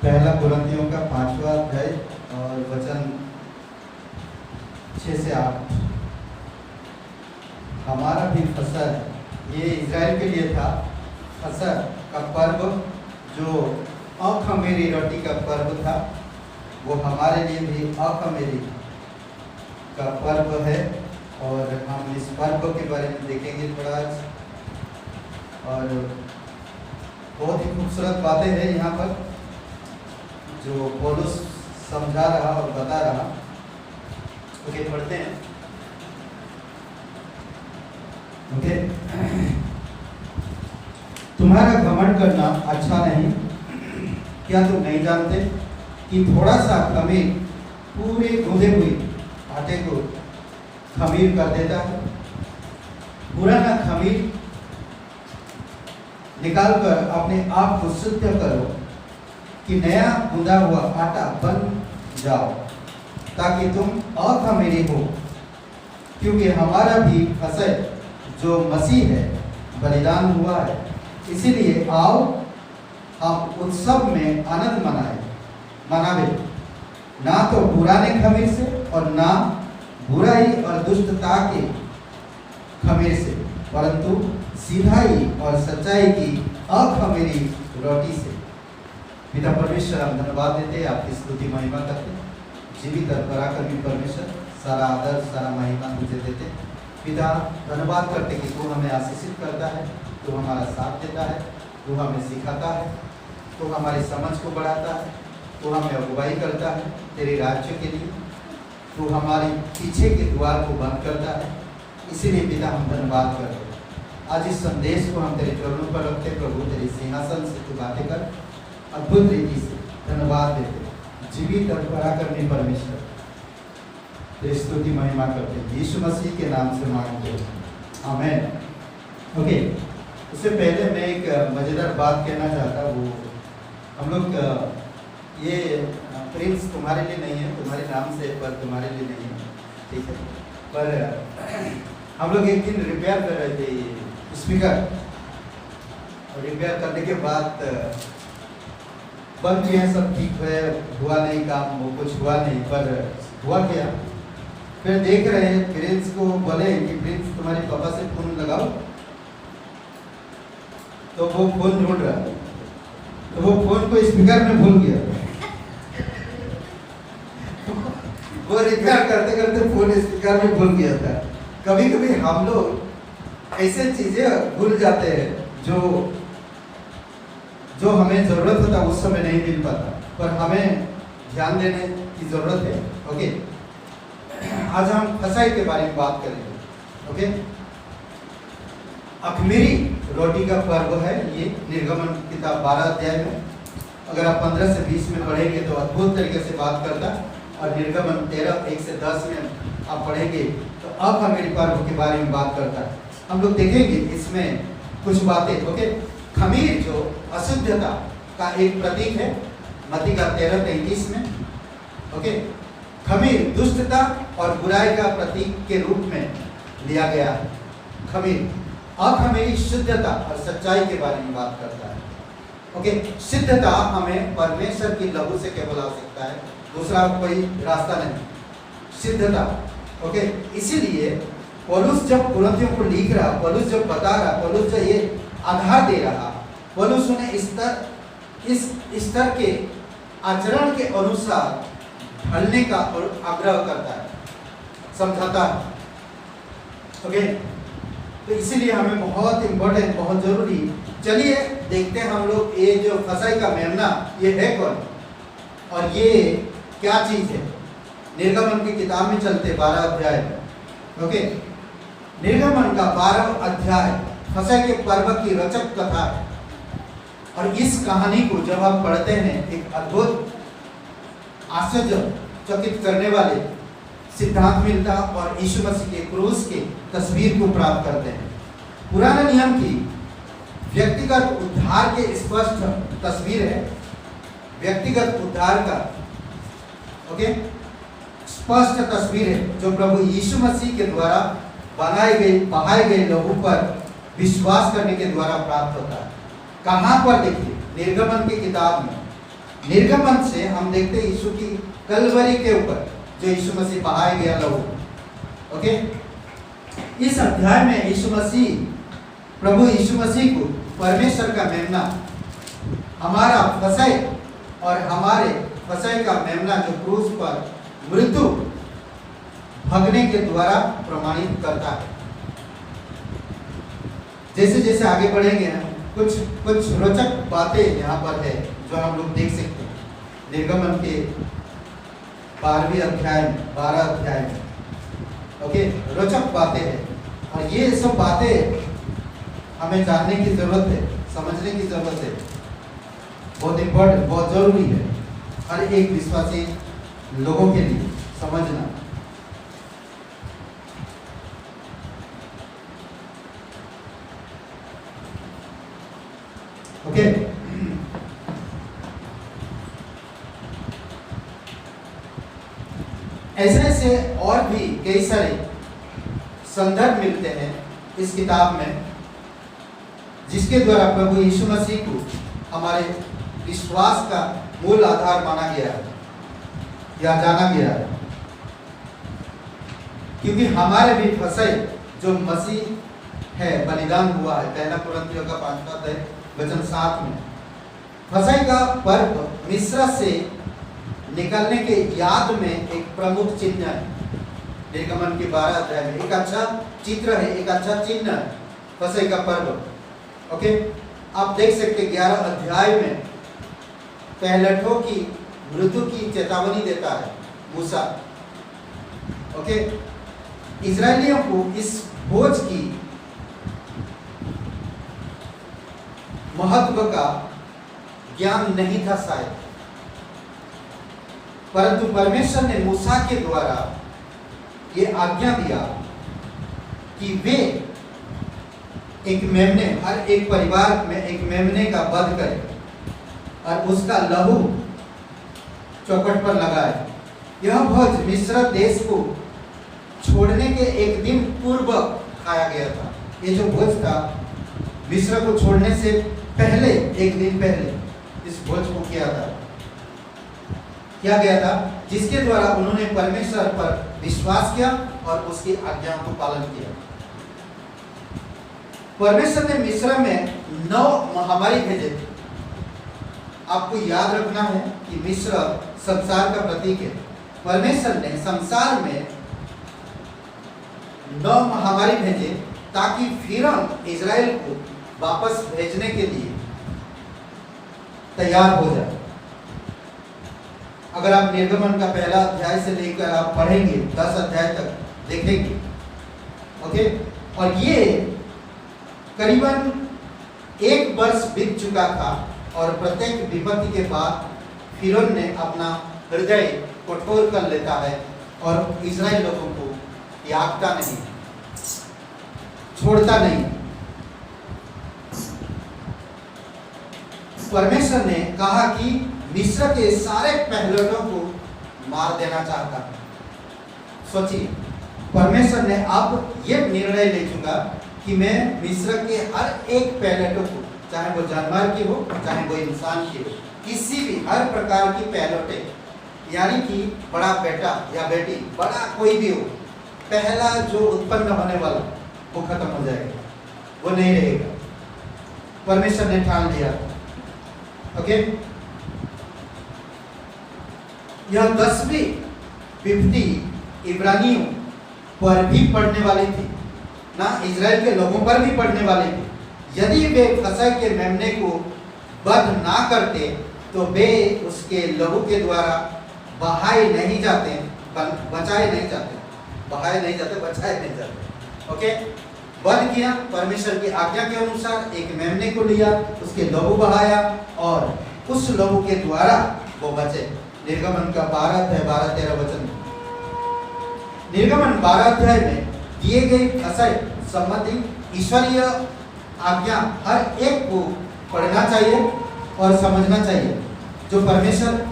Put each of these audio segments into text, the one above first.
पहला कुरिन्थियों का 5वां अध्याय और वचन 6 से 8। हमारा भी फसह, ये इज़राइल के लिए था, फसह का पर्व जो अख़मीरी रोटी का पर्व था, वो हमारे लिए भी अख़मीरी का पर्व है। और हम इस पर्व के बारे में देखेंगे थोड़ा आज, और बहुत ही खूबसूरत बातें हैं यहाँ पर जो पौलुस समझा रहा और बता रहा। ओके, पढ़ते हैं। ओके, तुम्हारा घमंड करना अच्छा नहीं। क्या तुम नहीं जानते कि थोड़ा सा खमीर पूरे गूंदे हुए आटे को खमीर कर देता है? पुराना खमीर निकालकर अपने आप को शुद्ध करो कि नया गूंदा हुआ आटा बन जाओ, ताकि तुम अखमीरी हो। क्योंकि हमारा भी फसह जो मसीह है बलिदान हुआ है, इसीलिए आओ हम उत्सव में आनंद मनावे, ना तो पुराने खमीर से और ना बुराई और दुष्टता के खमीर से, परंतु सीधाई और सच्चाई की अखमीरी रोटी से। पिता परमेश्वर, हम धन्यवाद देते हैं, आपकी स्तुति महिमा करते हैं। जीवित और पराक्रमी परमेश्वर, सारा आदर सारा महिमा तुझे देते। पिता, धन्यवाद करते कि तू हमें आशीषित करता है, तू हमारा साथ देता है, तू हमें सिखाता है, तू हमारी समझ को बढ़ाता है, तू हमें अगुवाई करता है तेरे राज्य के लिए, तू हमारे पीछे के द्वार को बंद करता है। इसीलिए पिता, हम धन्यवाद करते हैं। आज इस संदेश को हम तेरे चरणों पर रखते प्रभु, तेरे सिंहासन से तू बातें कर अद्भुत रीति से। धन्यवाद देते जीवित और पराक्रमी परमेश्वर, तेरी स्तुति महिमा करते यीशु मसीह के नाम से मांगते हैं, आमीन। ओके, उससे पहले मैं एक मज़ेदार बात कहना चाहता हूँ। हम लोग ये प्रिंस तुम्हारे लिए नहीं है, तुम्हारे नाम से, पर तुम्हारे लिए नहीं है, ठीक है। पर हम लोग एक दिन रिपेयर कर रहे थे स्पीकर, और रिपेयर करने के बाद बंद किए, सब ठीक है, हुआ नहीं काम, वो कुछ हुआ नहीं। पर हुआ क्या, फिर देख रहे हैं प्रिंस को बोले कि प्रिंस तुम्हारे पापा से फोन लगाओ, तो वो फोन ढूंढ रहा, तो वो फोन को स्पीकर में भूल गया। वो रिपेयर करते करते फोन स्पीकर में भूल गया था। कभी कभी हम लोग ऐसे चीजें भूल जाते हैं जो हमें जरूरत होता उस समय नहीं मिल पाता, पर हमें ध्यान देने की जरूरत है। ओके, आज हम फसह के बारे में बात करेंगे। ओके, अख़मीरी रोटी का पर्व है ये, निर्गमन किताब 12 अध्याय में। अगर आप 15 से 20 में पढ़ेंगे तो अद्भुत तरीके से बात करता, और निर्गमन 13 1 से 10 में आप पढ़ेंगे तो अख़मीरी पर्व के बारे में बात करता है। हम लोग देखेंगे इसमें कुछ बातें। ओके, खमीर जो अशुद्धता का एक प्रतीक है, मत्ती का 13:33 में। ओके, खमीर दुष्टता और बुराई का प्रतीक के रूप में लिया गया है। खमीर अख़मीरी शुद्धता और सच्चाई के बारे में बात करता है। ओके, शुद्धता हमें परमेश्वर की लहू से केवल आ सकता है, दूसरा कोई रास्ता नहीं, शुद्धता। ओके, इसीलिए पौलुस जब कुरिन्थियों को लिख रहा, पौलुस जब बता रहा, पौलुस जो ये आधार दे रहा, पौलुस उन्हें इस स्तर के आचरण के अनुसार ढलने का आग्रह करता है, समझाता है। ओके, तो इसीलिए हमें बहुत इम्पोर्टेंट, बहुत जरूरी। चलिए देखते हैं हम लोग ये जो फसह का मेमना ये है कौन, और ये क्या चीज है। निर्गमन की किताब में चलते 12 अध्याय में। ओके, निर्गमन का 12 अध्याय फसह के पर्व की रचक कथा है, और इस कहानी को जब आप पढ़ते हैं एक अद्भुत आश्चर्यचकित करने वाले सिद्धांत मिलता, और यीशु मसीह के क्रूस के तस्वीर को प्राप्त करते हैं। पुराने नियम की व्यक्तिगत उद्धार के स्पष्ट तस्वीर है, व्यक्तिगत उद्धार का ओके स्पष्ट तस्वीर है जो प्रभु यीशु मसीह के द्वारा बहाए गए लोगों पर विश्वास करने के द्वारा प्राप्त होता है। कहाँ पर देखिए, निर्गमन की किताब में निर्गमन से हम देखते हैं यीशु की कलवरी के ऊपर जो यीशु मसीह बहाया गया लहू। ओके, इस अध्याय में यीशु मसीह, प्रभु यीशु मसीह को परमेश्वर का मेमना, हमारा फसह और हमारे फसह का मेमना जो क्रूस पर मृत्यु भगने के द्वारा प्रमाणित करता है। जैसे जैसे आगे बढ़ेंगे कुछ रोचक बातें यहाँ पर है जो हम लोग देख सकते हैं निर्गमन के 12वें अध्याय में, 12 अध्याय में। ओके, रोचक बातें हैं और ये सब बातें हमें जानने की जरूरत है, समझने की जरूरत है। बहुत इम्पोर्टेंट, बहुत जरूरी है हर एक विश्वासी लोगों के लिए समझना। ओके, ऐसे ऐसे और भी कई सारे संदर्भ मिलते हैं इस किताब में जिसके द्वारा प्रभु यीशु मसीह को हमारे विश्वास का मूल आधार माना गया है या जाना गया है। क्योंकि हमारे भी फसह जो मसीह है बलिदान हुआ है, पहला कुरिन्थियों का 5वां अध्याय वचन 7 में। फसह का पर्व मिस्र से निकलने के याद में एक प्रमुख चिन्ह है। निर्गमन के 12 अध्याय में एक अच्छा चित्र है, एक अच्छा चिन्ह है फसह का पर्व। ओके, आप देख सकते 11 अध्याय में पहलठों की मृत्यु की चेतावनी देता है मूसा। ओके, इजरायलियों को इस भोज की महत्व का ज्ञान नहीं था शायद, परंतु परमेश्वर ने मूसा के द्वारा ये आज्ञा दिया कि वे एक मेमने, हर एक परिवार में एक मेमने का वध करें और उसका लहू चौखट पर लगाए। यह भोज मिस्र देश को छोड़ने के एक दिन पूर्व खाया गया था। ये जो भोज था मिस्र को छोड़ने से पहले, एक दिन पहले इस भोज को किया गया था जिसके द्वारा उन्होंने परमेश्वर पर विश्वास किया और उसकी आज्ञाओं को पालन किया। परमेश्वर ने मिस्र में 9 महामारी भेजे थे। आपको याद रखना है कि मिस्र संसार का प्रतीक है। परमेश्वर ने संसार में 9 महामारी भेजे ताकि फिरौन इजराइल को वापस भेजने के लिए तैयार हो जाए। अगर आप निर्गमन का पहला अध्याय से लेकर आप पढ़ेंगे 10 अध्याय तक देखेंगे। ओके, और ये करीबन 1 वर्ष बीत चुका था और प्रत्येक विपत्ति के बाद फिरौन ने अपना हृदय कठोर कर लेता है और इजराइल लोगों को त्यागता नहीं, छोड़ता नहीं। परमेश्वर ने कहा कि मिस्र के सारे पहलौठों को मार देना चाहता है। सोचिए, परमेश्वर ने अब यह निर्णय ले चुका कि मैं मिस्र के हर एक पहलौठों को, चाहे वो जानवर की हो चाहे वो इंसान की हो, किसी भी हर प्रकार की पहलौठे, यानी कि बड़ा बेटा या बेटी, बड़ा कोई भी हो, पहला जो उत्पन्न होने वाला वो खत्म हो जाएगा, वो नहीं रहेगा। परमेश्वर ने ठान लिया। ओके, यह 10वीं विपत्ति इब्रानियों पर भी पड़ने वाली थी ना, इजराइल के लोगों पर भी पड़ने वाली थी। यदि वे फसह के मेमने को वध ना करते तो वे उसके लहू के द्वारा बहाए नहीं जाते, बचाए नहीं जाते, बहाए नहीं जाते, बचाए नहीं जाते। ओके, वध किया, परमेश्वर की आज्ञा के अनुसार एक मेमने को लिया, उसके लहू बहाया और उस लहू के द्वारा वो बचे। निर्गमन का 12 अध्याय 12-13 वचन। निर्गमन 12 अध्याय में दिए गए फसह संबंधी ईश्वरीय आज्ञा हर एक को पढ़ना चाहिए और समझना चाहिए। जो परमेश्वर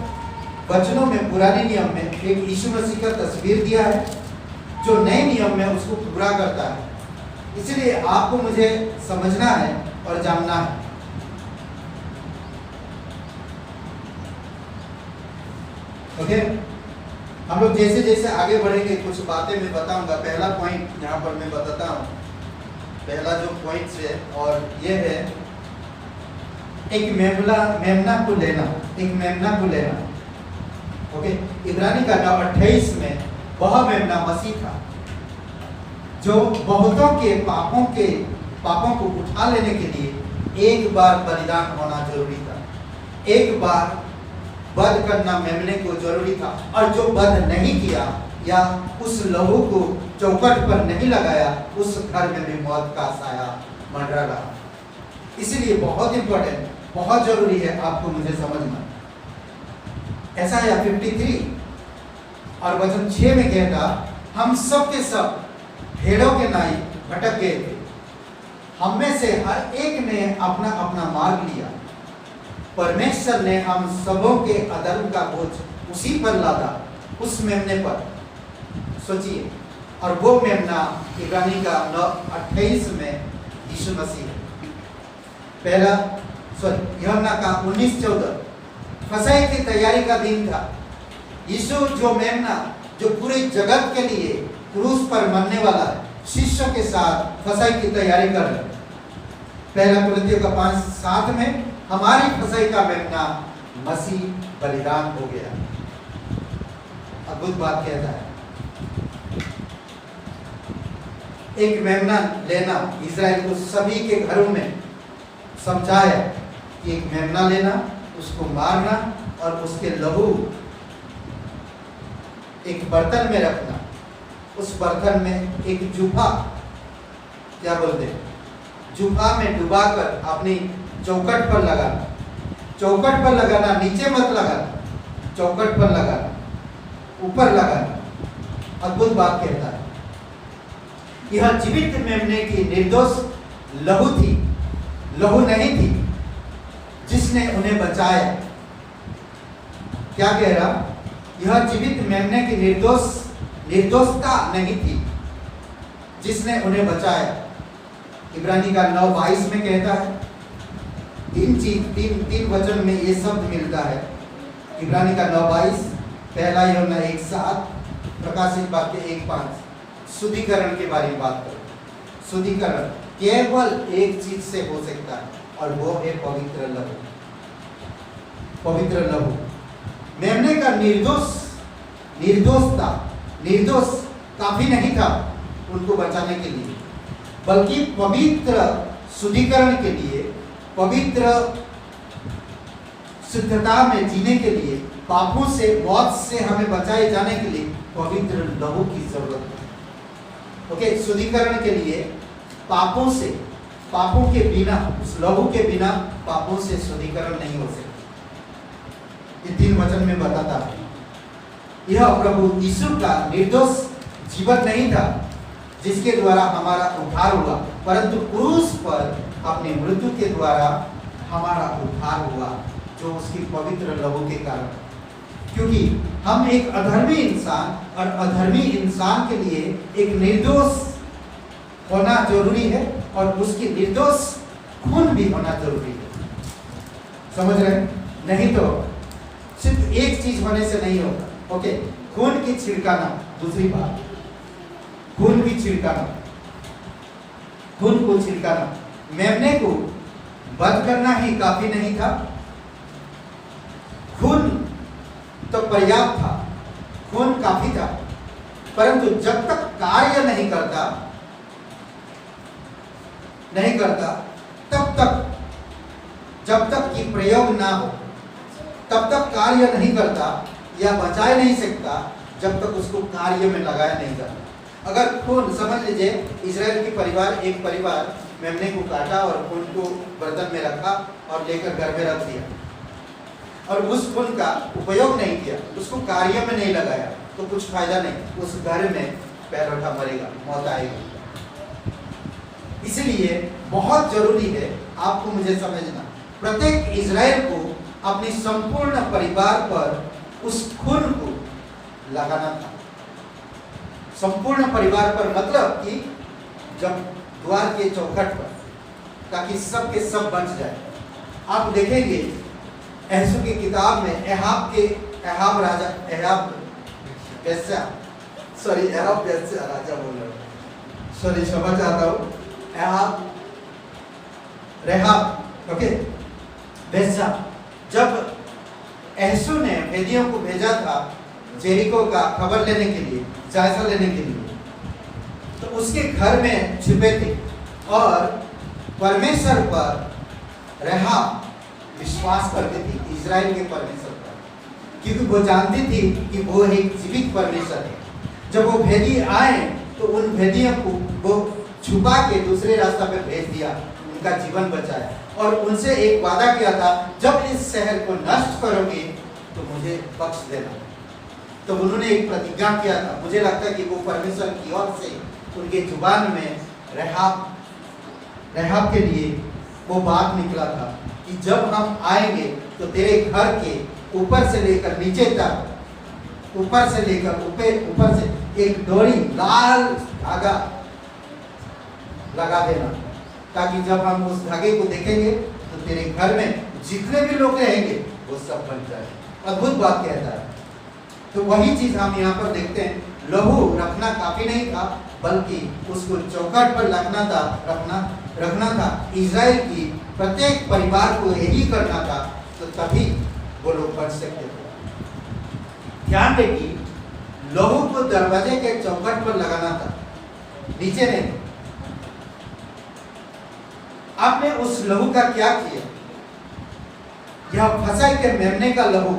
वचनों में पुराने नियम में एक यीशु मसीह का तस्वीर दिया है, जो नए नियम में उसको पूरा करता है। इसलिए आपको मुझे समझना है और जानना है। ओके, हम लोग जैसे जैसे आगे बढ़ेंगे कुछ बातें मैं बताऊंगा। पहला पॉइंट यहाँ पर मैं बताता हूँ। पहला जो पॉइंट है और ये है एक मेमना को लेना, एक मेमना को लेना। ओके, इब्रानी का 9:28 में वह मेमना मसीह था जो बहुतों के पापों को उठा लेने के लिए एक बार बलिदान होना जरूरी था। एक बार वध करना मेमने को जरूरी था, और जो वध नहीं किया या उस लहू को चौखट पर नहीं लगाया, उस घर में भी मौत का साया मंडरा रहा। इसीलिए बहुत इंपॉर्टेंट, बहुत जरूरी है आपको मुझे समझना। ऐसा है 53 और वचन 6 में कहता, हम सब के सब भेड़ों के नाई भटक गए थे, हम में से हर एक ने अपना अपना मार्ग लिया। परमेश्वर ने हम सबों के अधर्म का बोझ उसी पर लादा, उस मेमने पर। सोचिए, और वो मेमना इब्रानी का 9:28 में यीशु मसीह है। पहला यूहन्ना का 19:14 फसह की तैयारी का दिन था। यीशु जो मेमना जो पूरे जगत के लिए क्रूस पर मरने वाला है, शिष्यों के साथ फसह की तैयारी कर रहे। पहला कुरिन्थियों का 5:7 में हमारी फसह का मेमना मसीह बलिदान हो गया। अद्भुत बात कहता है, एक मेमना लेना। इजराइल को सभी के घरों में समझाया कि एक मेमना लेना, उसको मारना और उसके लहू एक बर्तन में रखना। उस बर्तन में एक जूफा, क्या बोलते हैं, जूफा में डुबाकर अपनी चौखट पर लगाना। चौखट पर लगाना, नीचे मत लगाना, चौखट पर लगाना, ऊपर लगाना। अद्भुत बात कहता है, यह जीवित मेमने की निर्दोष लहू थी, लहू नहीं थी जिसने उन्हें बचाया। क्या कह रहा, यह जीवित मेमने की निर्दोषता नहीं थी जिसने उन्हें बचाया। इब्रानी का 9:22 में कहता है, तीन वचन में ये शब्द मिलता है। इब्रानी का 9:22, पहला यूहन्ना 1:7, प्रकाशित वाक्य 1:5। शुद्धिकरण के बारे में बात करो। शुद्धिकरण केवल एक चीज से हो सकता है, और वो है पवित्र लहू। पवित्र लहू। मेमने का निर्दोष काफी नहीं था उनको बचाने के लिए, बल्कि पवित्र शुद्धिकरण के लिए, पवित्र शुद्धता में जीने के लिए, पापों से, मौत से हमें बचाए जाने के लिए पवित्र लहू की जरूरत है। ओके, शुद्धिकरण के लिए पापों से, पापों के बिना, उस लहू के बिना पापों से शुद्धिकरण नहीं हो सकता। ये 3 वचन में बताता है। यह प्रभु यीशु का निर्दोष जीवन नहीं था जिसके द्वारा हमारा उद्धार हुआ, परंतु क्रूस पर अपनी मृत्यु के द्वारा हमारा उद्धार हुआ, जो उसकी पवित्र लहू के कारण। क्योंकि हम एक अधर्मी इंसान, और अधर्मी इंसान के लिए एक निर्दोष होना जरूरी है, और उसकी निर्दोष खून भी होना जरूरी है। समझ रहे? नहीं तो सिर्फ एक चीज होने से नहीं होगा। ओके, खून की छिड़काना। दूसरी बात, खून की छिड़काना, खून को छिड़काना। मेमने को वध करना ही काफी नहीं था, खून तो पर्याप्त था, खून काफी था, परंतु जब तक कार्य नहीं करता तब तक, जब तक कि प्रयोग ना हो तब तक कार्य नहीं करता या बचाए नहीं सकता, जब तक उसको कार्य में लगाया नहीं जाता। अगर खून, समझ लीजिए इजराइल की परिवार, एक परिवार मेमने को काटा और खून को बर्तन में रखा और लेकर घर में रख दिया, और उस खून का उपयोग नहीं किया, उसको कार्य में नहीं लगाया, तो कुछ फायदा नहीं। उस घर में पैर रखा मरेगा, मौत आएगी। इसलिए बहुत जरूरी है आपको मुझे समझना, प्रत्येक इजराइल को अपनी संपूर्ण परिवार पर उस खून को लगाना था। संपूर्ण परिवार पर मतलब कि जब द्वार के चौखट पर, ताकि सब के सब बच जाए। आप देखेंगे यहोशू की किताब में एहाब राजा, एहाब वेश्या, सॉरी एहाब वेश्या राजा बोल रहा हूँ, सॉरी क्षमा चाहता हूँ, एहाब रेहाब, ओके, वेश्या। जब एहसू ने भेदियों को भेजा था जेरिको का खबर लेने के लिए, जायजा लेने के लिए, तो उसके घर में छिपे थे और परमेश्वर पर रेहाब विश्वास करती थी, इजराइल के परमेश्वर पर, क्योंकि वो जानती थी कि वो एक जीवित परमेश्वर है। जब वो भेदी आए तो उन भेदियों को वो छुपा के दूसरे रास्ता पे भेज दिया, उनका जीवन बचाया और उनसे एक वादा किया था, जब इस शहर को नष्ट करोगे तो मुझे बख्श देना। तो उन्होंने एक प्रतिज्ञा किया था। मुझे लगता है कि वो परमेश्वर की ओर से उनके जुबान में रेहाब के लिए वो बात निकला था कि जब हम आएंगे तो तेरे घर के ऊपर से लेकर नीचे तक, ऊपर से लेकर ऊपर से एक डोरी लाल धागा लगा देना, ताकि जब हम उस धागे को देखेंगे तो तेरे घर में जितने भी लोग रहेंगे वो सब बन जाए। अद्भुत बात कहता है। तो वही चीज हम यहाँ पर देखते हैं। लहू रखना काफी नहीं था, बल्कि उसको चौखट पर रखना था। इजराइल की प्रत्येक परिवार को यही करना था, तो तभी वो लोग बच सकते थे। ध्यान दें कि लहू को दरवाजे के चौखट पर लगाना था, नीचे नहीं। आपने उस लहू का क्या किया? यह फसह के मेमने का लहू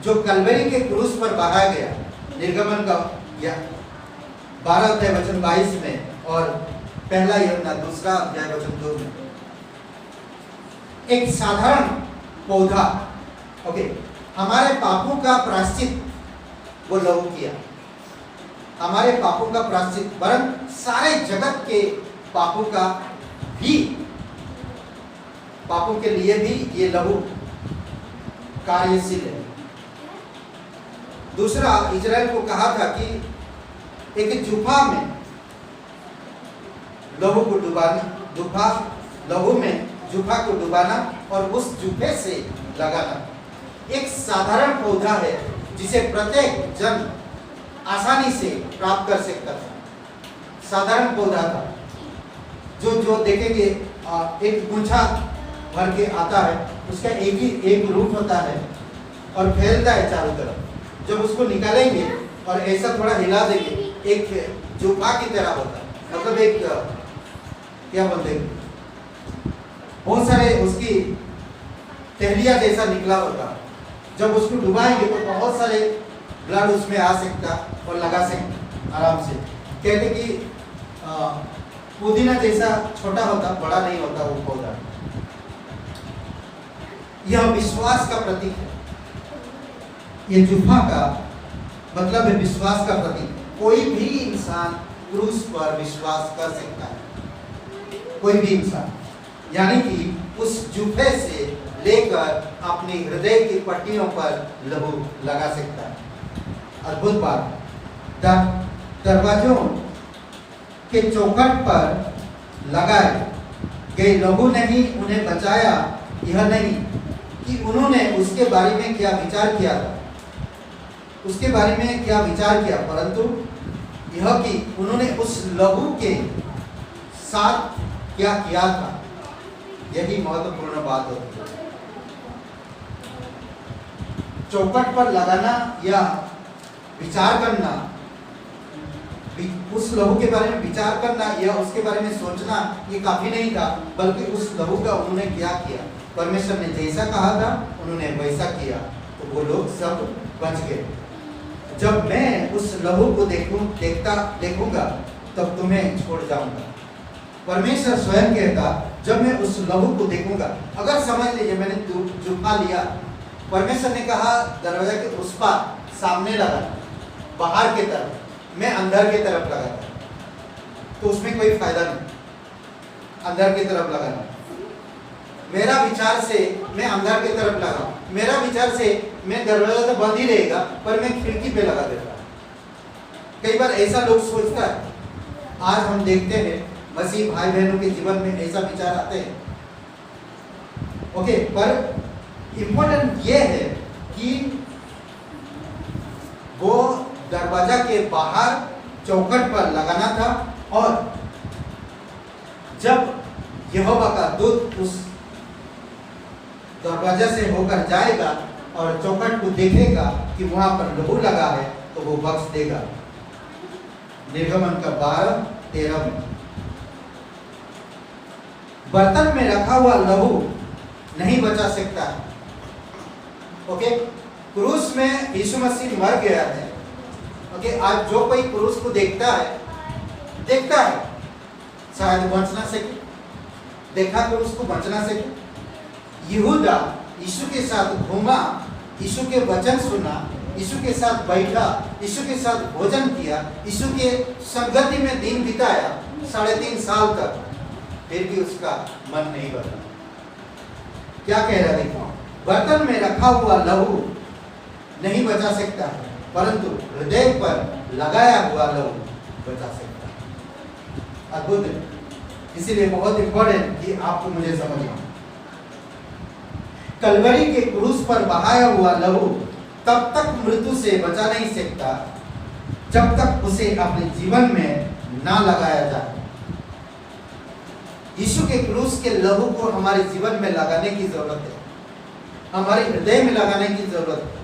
जो कलवरी के क्रूस पर बहाया गया, निर्गमन का 12 अध्याय वचन 22 में और पहला यूहन्ना 2 अध्याय वचन 2 में। एक साधारण पौधा, ओके, हमारे पापों का प्रायश्चित वो लहू किया, हमारे पापों का प्रायश्चित, वरन सारे जगत के पापों का भी, पापों के लिए भी ये लहू कार्यशील है। दूसरा, इजराइल को कहा था कि एक जुफा में लहू को डुबाना, लहू में जुफा को डुबाना और उस जुफे से लगाना। एक साधारण पौधा है जिसे प्रत्येक जन आसानी से प्राप्त कर सकता था। साधारण पौधा था जो देखेंगे एक गुच्छा भर के आता है, उसका एक रूप होता है और फैलता है चारों तरफ। जब उसको निकालेंगे और ऐसा थोड़ा हिला देंगे, एक जुफा की तरह होता है, मतलब एक क्या बोलते हैं, बहुत सारे उसकी टहलियां जैसा निकला होता है। जब उसको डुबाएंगे तो बहुत सारे ब्लड उसमें आ सकता और लगा सकता आराम से। कहते कि पुदीना जैसा छोटा होता, बड़ा नहीं होता वो पौधा। यह विश्वास का प्रतीक है। ये जुफा का मतलब है विश्वास का प्रतीक। कोई भी इंसान क्रूस पर विश्वास कर सकता है, कोई भी इंसान, यानी कि उस जुफे से लेकर अपने हृदय की पट्टियों पर लहू लगा सकता है। अद्भुत बात। दरवाजों के चौखट पर लगाए गए लहू ने ही उन्हें बचाया। यह नहीं कि उन्होंने उसके बारे में क्या विचार किया था, उसके बारे में क्या विचार किया, परंतु यह कि उन्होंने उस लहू के साथ क्या किया था। यही महत्वपूर्ण बात होती है। चौखट पर लगाना या विचार करना, उस लहू के बारे में विचार करना या उसके बारे में सोचना, ये काफी नहीं था, बल्कि उस लहू का उन्होंने क्या किया। परमेश्वर ने जैसा कहा था उन्होंने वैसा किया, तो वो लोग सब बच गए। जब मैं उस लहू को देखूंगा तब तुम्हें छोड़ जाऊंगा। परमेश्वर स्वयं कहता, जब मैं उस लहू को देखूंगा। अगर समझ लीजिए मैंने जुफा लिया, परमेश्वर ने कहा दरवाजा के उस पार सामने लगा, बाहर की तरफ, मैं अंदर की तरफ लगाता, तो उसमें कोई फायदा नहीं। अंदर की तरफ लगाना, मेरा विचार से मैं अंदर की तरफ लगा, मेरा विचार से मैं दरवाजा तो बंद ही रहेगा पर मैं खिड़की पे लगा देता। कई बार ऐसा लोग सोचता है। आज हम देखते हैं मसीह भाई बहनों के जीवन में ऐसा विचार आते हैं। ओके, पर इम्पोर्टेंट ये है कि दरवाजा के बाहर चौखट पर लगाना था, और जब यहोवा का दूत उस दरवाजा से होकर जाएगा और चौखट को देखेगा कि वहां पर लहू लगा है, तो वो बख्श देगा। निर्गमन का 12:13 में बर्तन में रखा हुआ लहू नहीं बचा सकता है। ओके, क्रूस में यीशु मसीह मर गया है। ओके, आज जो कोई क्रूस को देखता है शायद बच ना सके, देखा क्रूस को बच ना सके। यहूदा यीशु के साथ घूमा, यीशु के वचन सुना, यीशु के साथ बैठा, यीशु के साथ भोजन किया, यीशु के संगति में दिन बिताया 3.5 साल तक, फिर भी उसका मन नहीं बदला। क्या कह रहा देखो, बर्तन में रखा हुआ लहू नहीं बचा सकता है, परंतु हृदय पर लगाया हुआ लहू बचा सकता है। अद्भुत है, इसीलिए बहुत इंपॉर्टेंट कि आपको मुझे समझना। कलवरी के क्रूस पर बहाया हुआ लहू तब तक मृत्यु से बचा नहीं सकता जब तक उसे अपने जीवन में ना लगाया जाए। यीशु के क्रूस के लहू को हमारे जीवन में लगाने की जरूरत है, हमारे हृदय में लगाने की जरूरत है,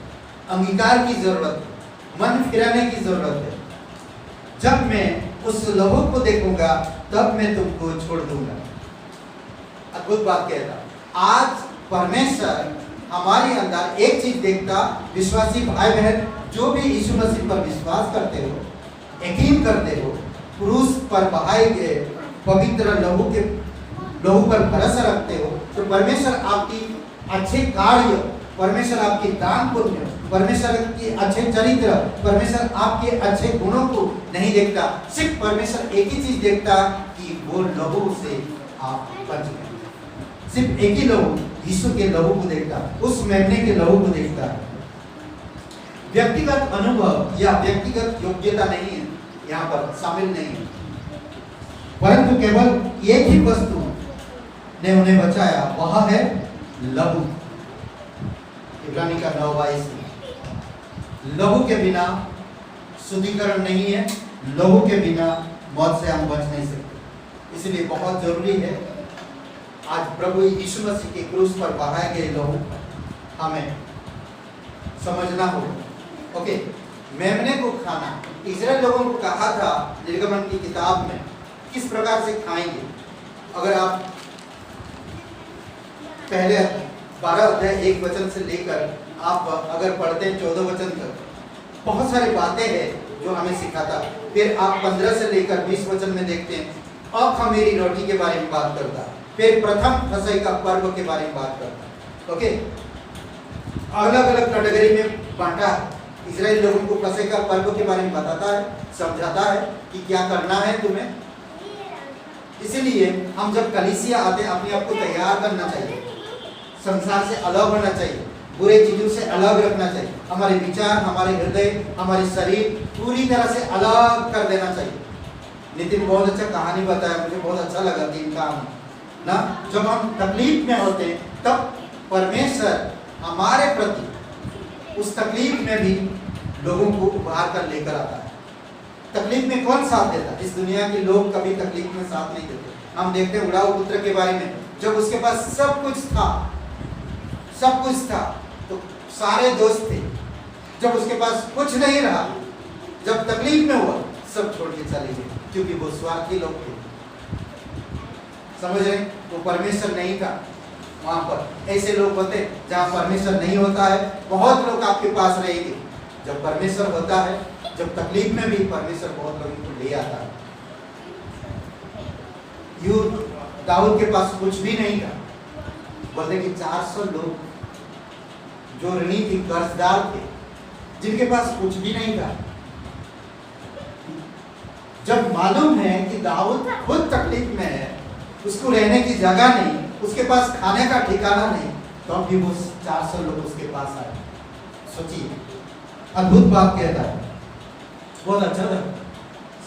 अंगीकार की जरूरत है, मन फिराने की जरूरत है। जब मैं उस लहू को देखूंगा तब मैं तुमको छोड़ दूंगा। अद्भुत बात कहता। आज परमेश्वर हमारे अंदर एक चीज देखता, विश्वासी भाई बहन जो भी यीशु मसीह पर विश्वास करते हो, यकीन करते हो, क्रूस पर बहाए गए पवित्र लहू पर भरोसा रखते हो, तो परमेश्वर आपकी अच्छे कार्य, परमेश्वर आपकी दान पुण्य, परमेश्वर की अच्छे चरित्र, परमेश्वर आपके अच्छे गुणों को नहीं देखता। सिर्फ परमेश्वर एक ही चीज देखता कि वो लहू से आप बच गए। सिर्फ एक ही लहू, यीशु के लहू को देखता, उस मेमने के लहू को देखता। व्यक्तिगत अनुभव या व्यक्तिगत योग्यता नहीं है यहाँ पर शामिल नहीं है, परंतु केवल एक ही वस्तु ने उन्हें बचाया, वह है लहू। इब्रानी का 9:22 लहू के बिना शुद्धिकरण नहीं है, लहू के बिना मौत से हम बच नहीं सकते। इसलिए बहुत जरूरी है आज प्रभु यीशु मसीह के क्रूस पर बहाए गए लहू हमें समझना होगा। ओके, मेमने को खाना इजराइल लोगों को कहा था निर्गमन की किताब में किस प्रकार से खाएंगे। अगर आप पहले 12 अध्याय 1 वचन से लेकर आप अगर पढ़ते हैं 14 वचन तक, बहुत सारी बातें हैं जो हमें सिखाता। फिर आप 15 से लेकर 20 वचन में देखते हैं अखमीरी रोटी के बारे में बात करता। फिर प्रथम फसह का पर्व के बारे में बात करता। ओके, अलग अलग कैटेगरी में बांटा। इजराइल लोगों को फसह का पर्व के बारे में बताता है, समझाता है कि क्या करना है तुम्हें। इसीलिए हम जब कलीसिया आते हैं अपने आप को तैयार करना चाहिए, संसार से अलग होना चाहिए, बुरे चीजों से अलग रखना चाहिए, हमारे विचार, हमारे हृदय, हमारे शरीर पूरी तरह से अलग कर देना चाहिए। नितिन बहुत अच्छा कहानी बताया, मुझे बहुत अच्छा लगा 3 काम ना। जब हम तकलीफ में होते हैं तब परमेश्वर हमारे प्रति उस तकलीफ में भी लोगों को उभार कर लेकर आता है। तकलीफ में कौन साथ देता? इस दुनिया के लोग कभी तकलीफ में साथ नहीं देते। हम देखते हैं उड़ाऊ पुत्र के बारे में, जब उसके पास सब कुछ था तो सारे दोस्त थे। जब उसके पास कुछ नहीं रहा, जब तकलीफ में हुआ, सब छोड़ के चले गए, क्योंकि वो स्वार्थी लोग थे। समझ रहे? वो परमेश्वर नहीं था वहां पर। ऐसे लोग होते जहां परमेश्वर नहीं होता है। बहुत लोग आपके पास रहेंगे, जब परमेश्वर होता है, जब तकलीफ में भी परमेश्वर बहुत लोगों को ले आता है। दाऊद के पास कुछ भी नहीं था, बोलते कि 400 लोग जो ऋणी थी, कर्जदार थे, जिनके पास कुछ भी नहीं था। जब मालूम है कि दाऊद खुद तकलीफ में है, उसको रहने की जगह नहीं, उसके पास खाने का ठिकाना नहीं, तो भी वो 400 लोग उसके पास आए। सोचिए, अद्भुत बात कहता है। बहुत अच्छा था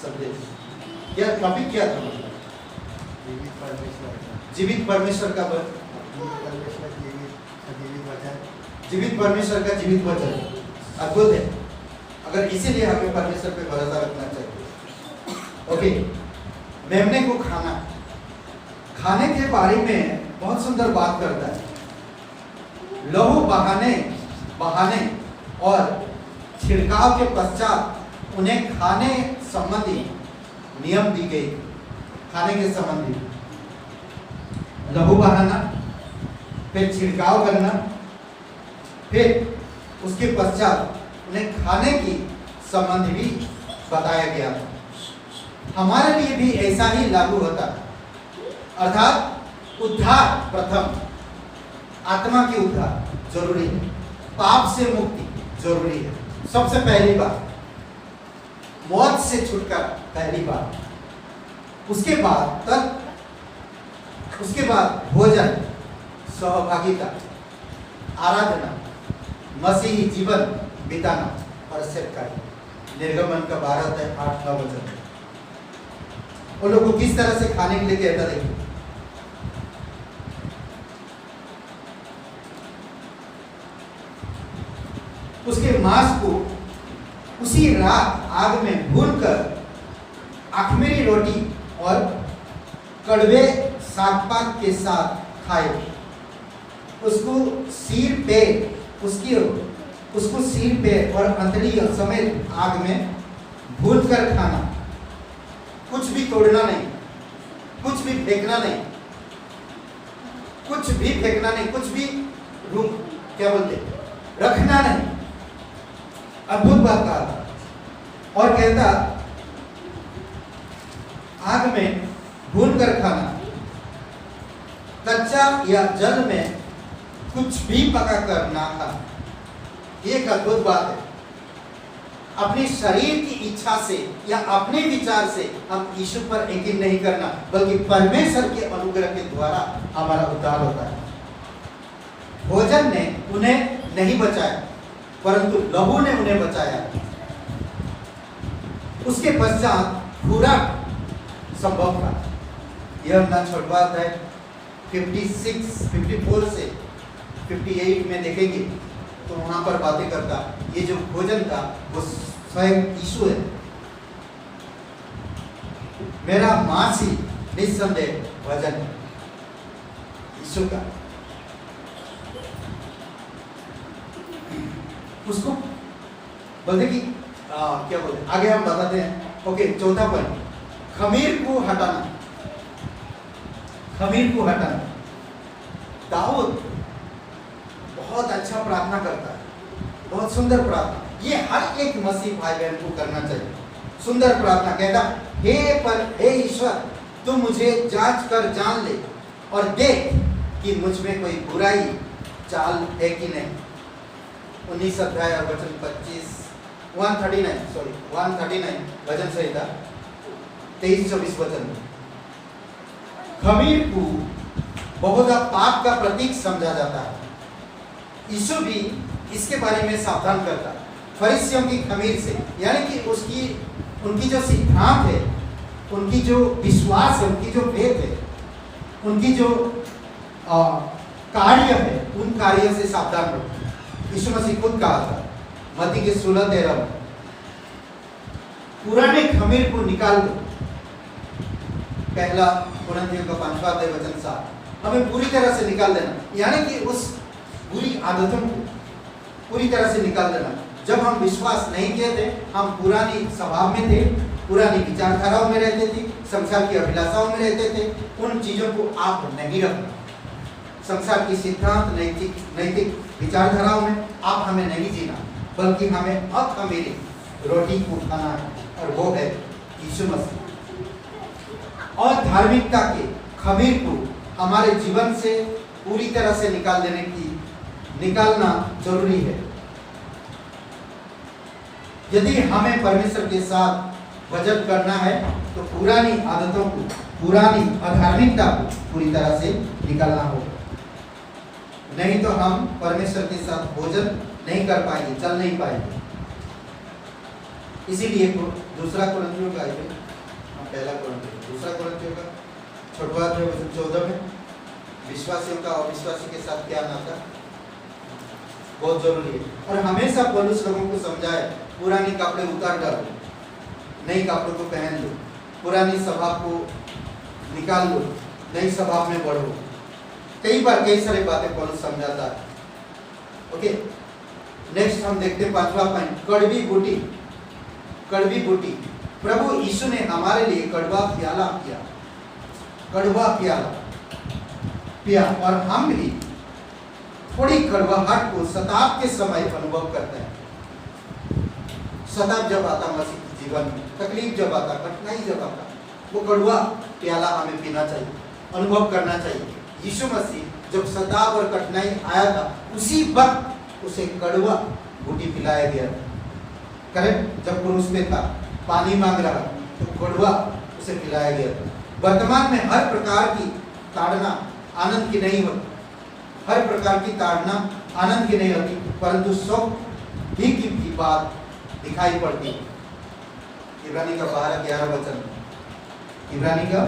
संदेश। क्या टॉपिक क्या था? जीवित परमेश्वर का जीवित परमेश्वर का जीवित वचन। अद्भुत है, अगर इसीलिए हमें परमेश्वर पे भरोसा रखना चाहिए। ओके, मेमने को खाने के बारे में बहुत सुंदर बात करता है। लहू बहाने और छिड़काव के पश्चात उन्हें खाने संबंधी नियम दी गई। खाने के संबंधी लहू बहाना, फिर छिड़काव करना, फिर उसके पश्चात उन्हें खाने की संबंध भी बताया गया था। हमारे लिए भी ऐसा ही लागू होता है, अर्थात उद्धार प्रथम, आत्मा की उद्धार जरूरी है, पाप से मुक्ति जरूरी है, सबसे पहली बात, मौत से छुटकारा पहली बात। उसके बाद भोजन, सहभागिता, आराधना, मसीही जीवन बिताना और सेवकाई। निर्गमन का 12-8-9 वचन उन लोगों को किस तरह से खाने के लिए कहता देखिए। उसके मांस को उसी रात आग में भूनकर अखमीरी रोटी और कड़वे सागपात के साथ खाए। उसको सिर पे और अंतड़ी समेत आग में भूनकर खाना। कुछ भी तोड़ना नहीं, कुछ भी फेंकना नहीं, कुछ भी रखना नहीं। अद्भुत बात कहा। और कहता आग में भूनकर खाना, कच्चा या जल में कुछ भी पका कर ना खाना। एक अद्भुत बात है। अपने शरीर की इच्छा से या अपने विचार से हम यीशु पर यकीन नहीं करना, बल्कि परमेश्वर के अनुग्रह के द्वारा हमारा उद्धार होता है। भोजन ने उन्हें नहीं बचाया, परंतु लहू ने उन्हें बचाया। उसके पश्चात पूरा संभव था। यह ना छोड़वाता है 54 से 58 में देखेंगे तो वहां पर बातें करता। ये जो भोजन था वो स्वयं यीशु है। मेरा मांस ही निस्संदेह भोजन है यीशु का। उसको बोलते कि क्या बोलते, आगे हम बताते हैं। ओके, चौथा पॉइंट, खमीर को हटाना। दाऊद बहुत अच्छा प्रार्थना करता है, बहुत सुंदर प्रार्थना। ये हर एक मसीह भाई बहन को करना चाहिए। सुंदर प्रार्थना कहता, हे ईश्वर, तू मुझे जांच कर जान ले और देख कि मुझ में कोई बुराई चाल है कि नहीं। 19 अध्याय और वचन 139 वचन संहिता 23-24 वचन। खमीर को बहुधा पाप का प्रतीक समझा जाता है। यीशु भी इसके बारे में सावधान करता है। फरीसियों की खमीर से, यानी कि उनकी जो सिद्धांत है, उनकी जो विश्वास है, उनकी जो भेद है, उनकी जो कार्य है, उन कार्यों से सावधान रहो। यीशु मसीह खुद कहा था मत्ती के 16-13, पुराने खमीर को निकाल दो। पहला कुरिन्थियों का 5वां अध्याय वचन 7। हमें पूरी तरह से निकाल देना, यानी कि उस बुरी आदतों को पूरी तरह से निकाल देना। जब हम विश्वास नहीं किए थे, हम पुरानी स्वभाव में थे, पुरानी विचारधाराओं में रहते थे, संसार की अभिलाषाओं में रहते थे। उन चीजों को आप नहीं रखना। संसार की सिद्धांत, नैतिक विचारधाराओं में आप हमें नहीं जीना, बल्कि हमें अखमीरी रोटी को खाना है, और वो है यीशु मसीह। और धार्मिकता के खमीर को हमारे जीवन से पूरी तरह से निकालना जरूरी है। यदि हमें परमेश्वर के साथ वजन करना है तो पुरानी आदतों को, पुरानी अधार्मिकता को पूरी तरह से निकालना होगा। नहीं तो हम परमेश्वर के साथ भोजन नहीं कर पाएंगे, चल नहीं पाएंगे। इसीलिए दूसरा कुरिन्थियों का दूसरा कुरिन्थियों का 6वां अध्याय 14 में विश्वासियों का अविश्वासी के साथ क्या नाता। बहुत जरूरी है। और हमेशा पौलुस लोगों को समझाए, पुराने कपड़े उतार डालो, नई कपड़ों को पहन लो, पुरानी स्वभाव को निकाल लो, नई स्वभाव में बढ़ो। कई बार कई सारी बातें पौलुस समझाता है। ओके, नेक्स्ट हम देखते हैं 5वां पॉइंट, कड़वी बूटी। कड़वी बूटी, प्रभु यीशु ने हमारे लिए कड़वा प्याला पिया, कड़वा प्याला पिया, और हम भी थोड़ी कड़वाहट को सताव के समय अनुभव करते हैं। सताव जब आता मसीह के जीवन में, तकलीफ जब आता, कठिनाई जब आता, वो कड़वा प्याला हमें पीना चाहिए, अनुभव करना चाहिए। यीशु मसीह जब सताव और कठिनाई आया था, उसी वक्त उसे कड़वा बूटी पिलाया गया। करेक्ट, जब क्रूस पे था, पानी मांग रहा तो कड़वा उसे पिलाया गया था। वर्तमान में हर प्रकार की ताड़ना आनंद की नहीं होती, हर प्रकार की ताड़ना आनंद की नहीं होती, परंतु सब ही की बात दिखाई पड़ती है। इब्रानी का 12-11 वचन, इब्रानी का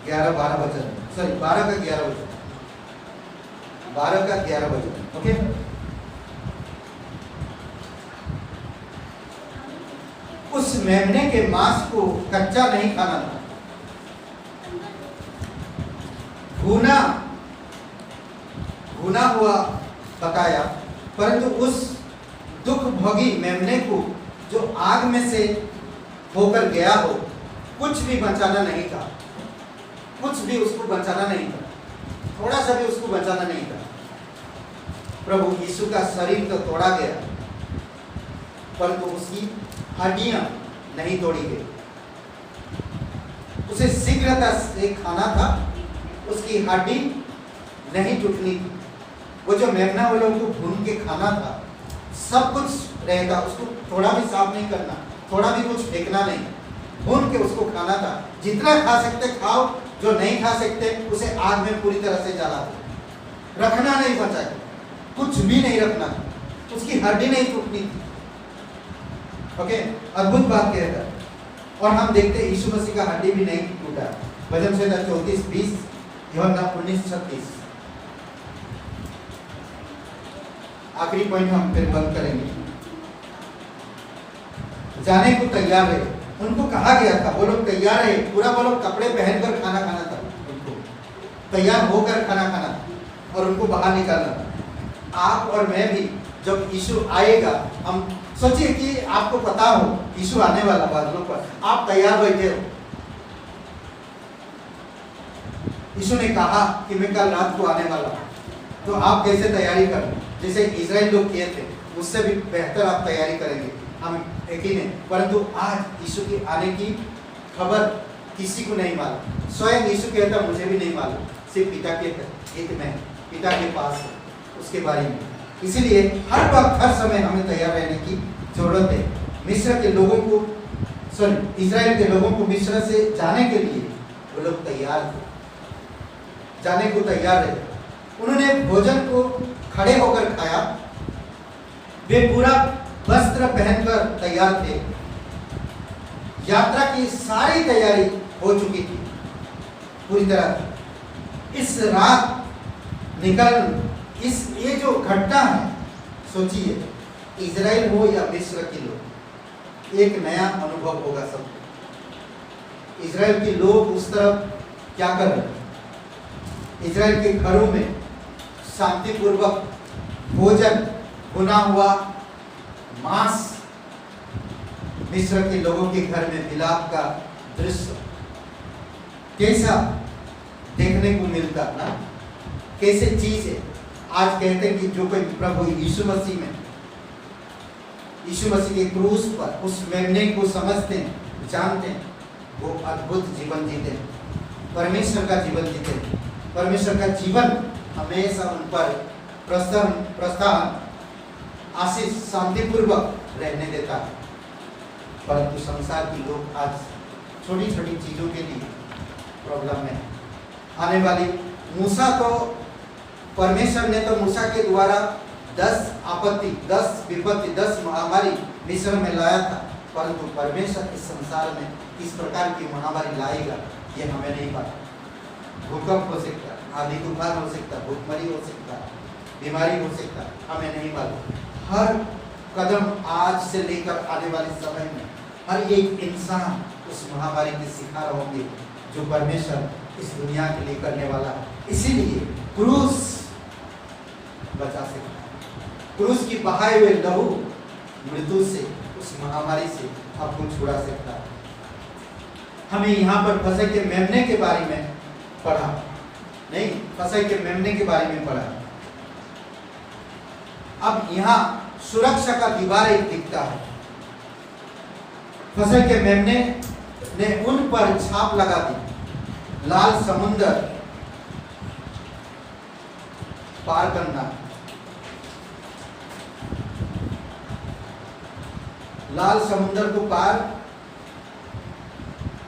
11-12 वचन, सॉरी 12 का 11 वचन, 12 का 11 वचन। ओके, उस मेमने के मांस को कच्चा नहीं खाना था, भुना हुआ पकाया, परंतु उस दुख भोगी मेमने को जो आग में से होकर गया हो, कुछ भी बचाना नहीं था, कुछ भी उसको बचाना नहीं था, थोड़ा सा भी उसको बचाना नहीं था। प्रभु यीशु का शरीर तो तोड़ा गया, परंतु उसकी हड्डियां नहीं तोड़ी गई। उसे शीघ्रता से खाना था, उसकी हड्डी नहीं टूटनी थी। वो जो मेमना वालों को भून के खाना था, सब कुछ रहेगा, उसको थोड़ा भी साफ नहीं करना, थोड़ा भी कुछ फेंकना नहीं, भून के उसको खाना था। जितना खा सकते खाओ, जो नहीं खा सकते उसे आग में पूरी तरह से जला दो, रखना नहीं बचा, कुछ भी नहीं रखना, उसकी हड्डी नहीं टूटनी थी। ओके, अद्भुत बात कहता है। और हम देखते हैं यीशु मसीह का हड्डी भी नहीं टूटा। भजन संहिता 34:20, यूहन्ना 19:36। आखिरी पॉइंट हम फिर बंद करेंगे। जाने को तैयार है, उनको कहा गया था, वो लोग तैयार है, पूरा वो लोग कपड़े पहनकर खाना खाना था, उनको तैयार होकर खाना खाना और उनको बाहर निकालना था। आप और मैं भी जब यीशु आएगा, हम सोचिए कि आपको पता हो यीशु आने वाला बादलों पर, आप तैयार बैठे हो। यीशु ने कहा कि मैं कल रात को आने वाला हूं, तो आप कैसे तैयारी करें? जैसे इजराइल लोग किए थे, उससे भी बेहतर आप तैयारी करेंगे, हम यकीन है। परंतु आज यीशु के आने की खबर किसी को नहीं मालूम, स्वयं यीशु कहता मुझे भी नहीं मालूम, सिर्फ पिता के एक में, पिता के पास है उसके बारे में। इसीलिए हर वक्त हर समय हमें तैयार रहने की जरूरत है। मिस्र के लोगों को, सॉरी इजराइल के लोगों को मिस्र से जाने के लिए वो लोग तैयार थे, जाने को तैयार है। उन्होंने भोजन को खड़े होकर खाया, वे पूरा वस्त्र पहनकर तैयार थे, यात्रा की सारी तैयारी हो चुकी थी पूरी तरह। इस रात निकल, ये जो घटना है, सोचिए इजराइल हो या मिस्र के लोग, एक नया अनुभव होगा सबको। इजराइल के लोग उस तरफ क्या कर रहे हैं? इजराइल के घरों में शांतिपूर्वक भोजन, भुना हुआ मांस, मिस्र के लोगों के घर में विलाप का दृश्य कैसा देखने को मिलता ना, कैसे चीज है। आज कहते हैं कि जो कोई प्रभु यीशु मसीह में, यीशु मसीह के क्रूस पर उस मेमने को समझते हैं, जानते हैं, वो अद्भुत जीवन जीते हैं, परमेश्वर का जीवन जीते हैं। परमेश्वर का जीवन हमेशा उन पर प्रोत्साहन, आशीष, शांतिपूर्वक रहने देता है। परंतु संसार के लोग आज छोटी छोटी चीजों के लिए प्रॉब्लम में आने वाली। मूसा तो, परमेश्वर ने तो मूसा के द्वारा 10 आपत्ति, 10 विपत्ति, 10 महामारी मिस्र में लाया था, परंतु परमेश्वर इस संसार में किस प्रकार की महामारी लाएगा ये हमें नहीं पता। भूकंप हो सकता है, आंधी तूफान हो सकता है, भूखमरी हो सकता है, बीमारी हो सकता है, हमें नहीं मालूम। हर कदम आज से लेकर आने वाले समय में हर एक इंसान उस महामारी के शिकार होंगे जो परमेश्वर इस दुनिया के लिए करने वाला है। इसीलिए क्रूस बचा सकता है। क्रूस की बहाए हुए लहू मृत्यु से, उस महामारी से आपको छुड़ा सकता है। हमें यहाँ पर फसह के मेमने के बारे में पढ़ा नहीं, फसह के मेमने के बारे में पढ़ा। अब यहाँ सुरक्षा का दीवार एक दिखता है। फसह के मेमने ने उन पर छाप लगा दी, लाल समुद्र पार करना, लाल समुद्र को पार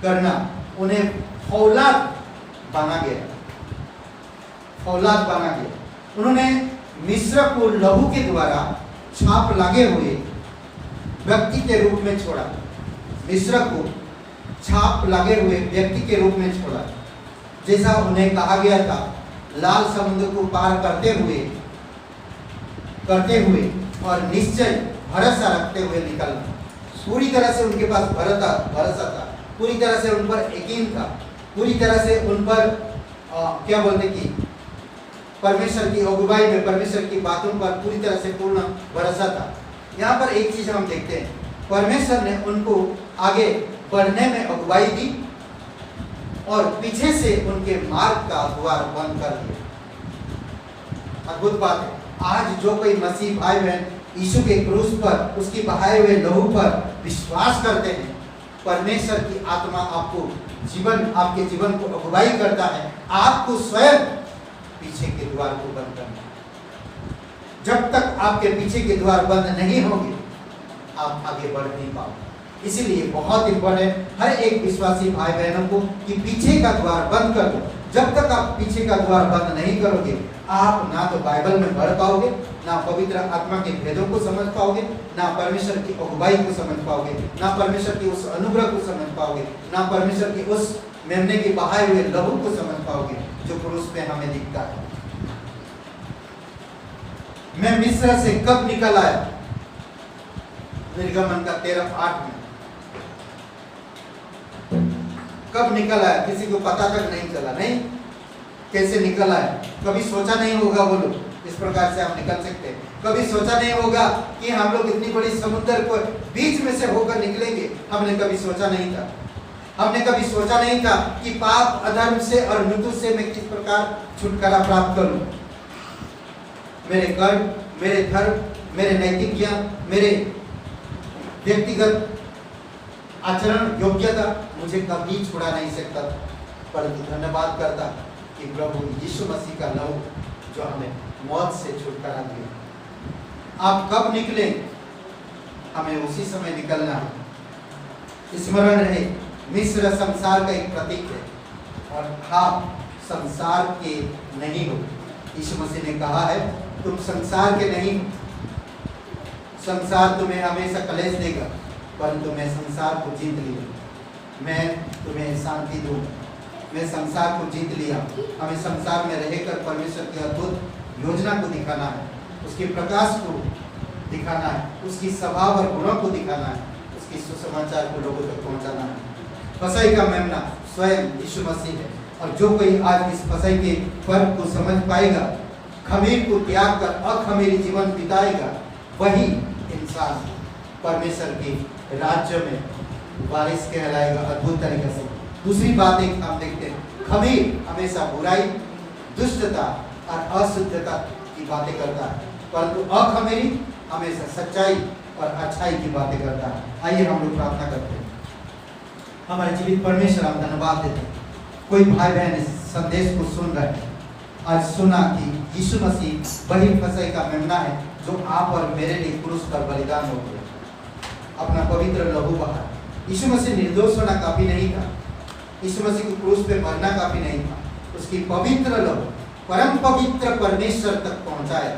करना उन्हें फौलाद बना गया, फौलाद बना गया। उन्होंने मिस्र को लहू के द्वारा छाप लगे हुए व्यक्ति के रूप में छोड़ा, मिस्र को छाप लगे हुए व्यक्ति के रूप में छोड़ा, जैसा उन्हें कहा गया था। लाल समुद्र को पार करते हुए और निश्चय भरोसा रखते हुए निकलना। पूरी तरह से उनके पास भरोसा था, पूरी तरह से उन पर यकीन था, पूरी तरह से उन पर क्या बोलते कि परमेश्वर की अगुवाई में, परमेश्वर की बातों पर पूरी तरह से पूर्ण भरोसा था। यहाँ पर एक चीज हम देखते हैं, परमेश्वर ने उनको आगे बढ़ने में अगुवाई दी और पीछे से उनके मार्ग का द्वार बंद कर दिया। अद्भुत बात है। आज जो कोई मसीह भाई बहन यीशु के क्रूस पर, उसकी बहाए हुए लहू पर विश्वास करते हैं, परमेश्वर की आत्मा आपको आपके जीवन को अगुवाई करता है। आपको स्वयं पीछे के द्वार को बंद करना। जब तक आपके पीछे के द्वार बंद नहीं होंगे, आप आगे बढ़ नहीं पाओगे। इसीलिए बहुत इंपॉर्टेंट है हर एक विश्वासी भाई बहनों को कि पीछे का द्वार बंद कर दो। जब तक आप पीछे का द्वार बंद नहीं करोगे, आप ना तो बाइबल में बढ़ पाओगे, ना पवित्र आत्मा के भेदों को समझ पाओगे, ना परमेश्वर की अगुवाई को समझ पाओगे, ना परमेश्वर की उस अनुग्रह को समझ पाओगे, ना परमेश्वर की उस मेमने के बहाए हुए लहू को समझ पाओगे जो क्रूस पे हमें दिखता है। मैं मिस्र से कब निकल आया? निर्गमन का 13:8 में कब निकल आया? किसी को पता तक नहीं चला। नहीं, कैसे निकल आया? कभी सोचा नहीं होगा वो लोग इस प्रकार से हम निकल सकते हैं। कभी सोचा नहीं होगा कि हम लोग इतनी बड़ी समुद्र को बीच में से होकर निकलेंगे। हमने कभी सोचा नहीं था। हमने कभी सोचा नहीं था कि पाप, अधर्म से और मृत्यु से मैं किस प्रकार छुटकारा प्राप्त करूं। मेरे कर्म, मेरे धर्म, मेरे नैतिक ज्ञान, मेरे व्यक्तिगत आचरण, योग्यता मुझे कभी छुड़ा नहीं सकता था। परंतु धन्यवाद करता कि प्रभु यीशु मसीह का लहू जो हमें मौत से छुटकारा दिया। आप कब निकले? हमें उसी समय निकलना है। स्मरण रहे, मिस्र संसार का एक प्रतीक है और आप संसार के नहीं हो। यीशु मसीह ने कहा है तुम संसार के नहीं हो। संसार तुम्हें हमेशा क्लेश देगा, परंतु मैं संसार को जीत लिया। मैं तुम्हें शांति दूंगा। मैं संसार को जीत लिया। हमें संसार में रहकर परमेश्वर की अद्भुत योजना को दिखाना है, उसके प्रकाश को दिखाना है, उसकी स्वभाव और गुणों को दिखाना है, उसकी सुसमाचार को लोगों तक पहुंचाना है। फसह का मेमना स्वयं यीशु मसीह है और जो कोई आज इस फसह के पर्व को समझ पाएगा, खमीर को त्याग कर अखमीरी जीवन बिताएगा, वही इंसान परमेश्वर के राज्य में वारिस कहलाएगा अद्भुत तरीके से। दूसरी बात एक हम देखते हैं, खमीर हमेशा बुराई, दुष्टता और अशुद्धता की बातें करता है, परंतु अखमीरी हमेशा सच्चाई और अच्छाई की बातें करता है। आइए हम लोग प्रार्थना करते हैं। हमारे जीवित परमेश्वर, हम धन्यवाद देते हैं। कोई भाई बहन इस संदेश को सुन रहे हैं, आज सुना कि यीशु मसीह वही फसह का मेमना है जो आप और मेरे लिए क्रूस पर बलिदान हो गया, अपना पवित्र लहू बहा। यीशु मसीह निर्दोष होना काफी नहीं था, यीशु मसीह को क्रूस पे मरना काफी नहीं था, उसकी पवित्र लहू परम पवित्र परमेश्वर तक पहुंचाया।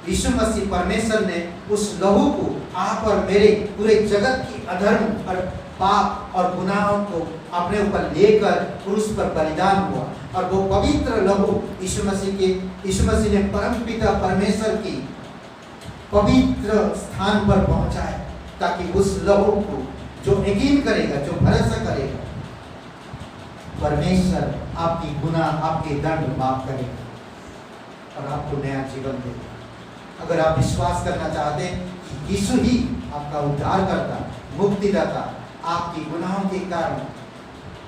यीशु मसीह परमेश्वर ने उस लहू को आप और मेरे पूरे जगत की अधर्म और पाप और गुनाहों को अपने ऊपर लेकर क्रूस पर बलिदान हुआ और वो पवित्र लहू यीशु मसीह ने परमपिता परमेश्वर की पवित्र स्थान पर पहुंचाए, ताकि उस लहू को जो यकीन करेगा, जो भरोसा करेगा, परमेश्वर आपकी गुनाह, आपके दंड माफ करेगा और आपको नया जीवन देगा। अगर आप विश्वास करना चाहते हैं कि यीशु ही आपका उद्धार करता, मुक्तिदाता, आपकी गुनाहों के कारण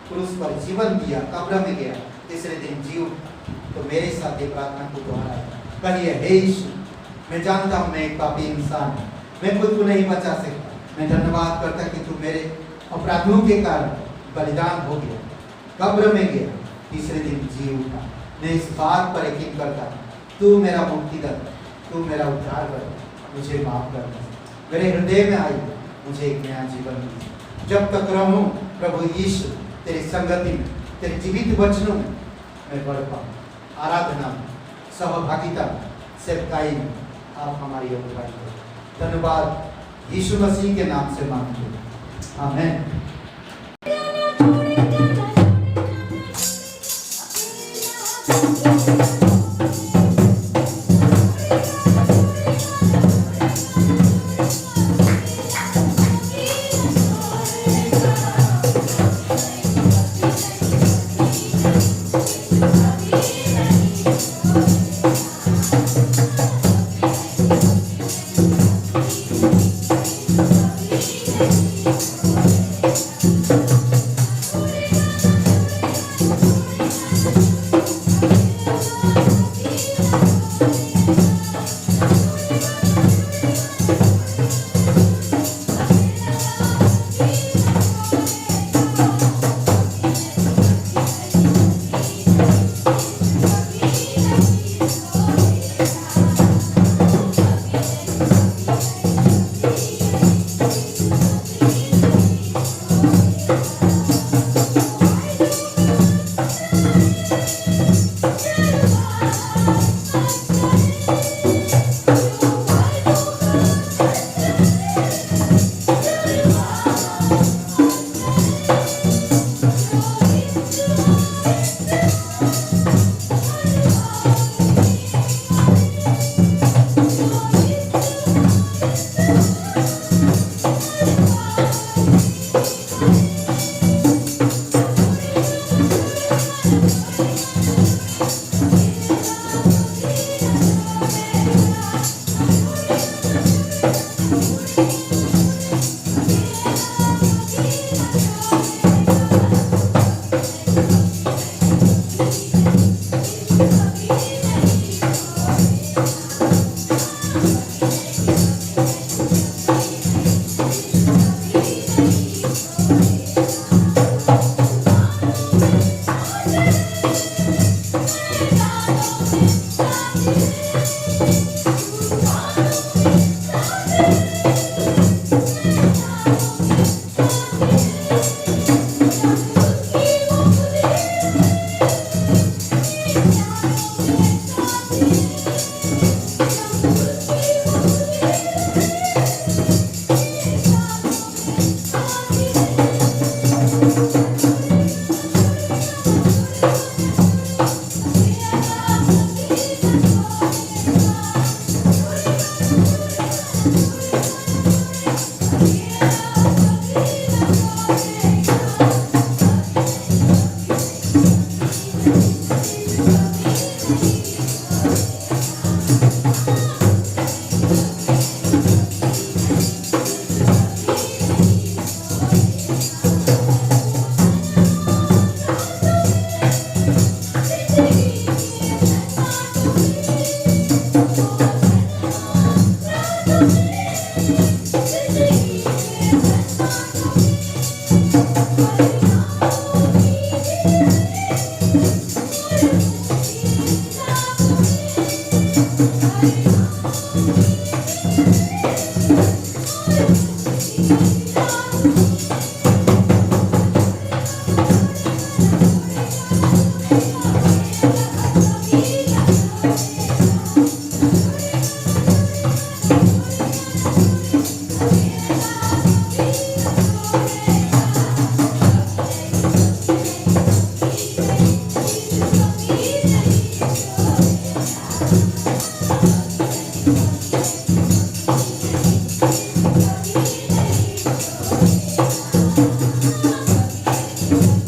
क्रूस पर जीवन दिया, कब्र में गया, तीसरे दिन जी उठा, तो मेरे साथ ये प्रार्थना को दोहराए, कहिए, हे यीशु, मैं जानता हूँ मैं एक पापी इंसान हूँ, मैं खुद को नहीं बचा सकता, मैं धन्यवाद करता कि तू मेरे अपराधों के कारण बलिदान हो गया, कब्र में गया, तीसरे दिन जी उठा। मैं इस बात पर यकीन करता हूँ तू मेरा मुक्तिदाता, तू मेरा उद्धार कर, मुझे माफ कर, मेरे हृदय में आई, मुझे एक नया जीवन दी। जब तक रहूं प्रभु यीशु तेरी संगति में, तेरे जीवित वचनों में मैं बढ़ पाऊँ, आराधना में, सहभागिता में, सेवकाई में आप हमारी अगुवाई करो। धन्यवाद यीशु मसीह के नाम से मांगते हैं, आमीन।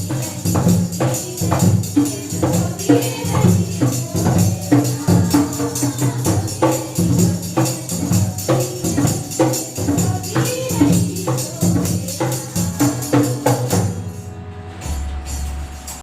Amen.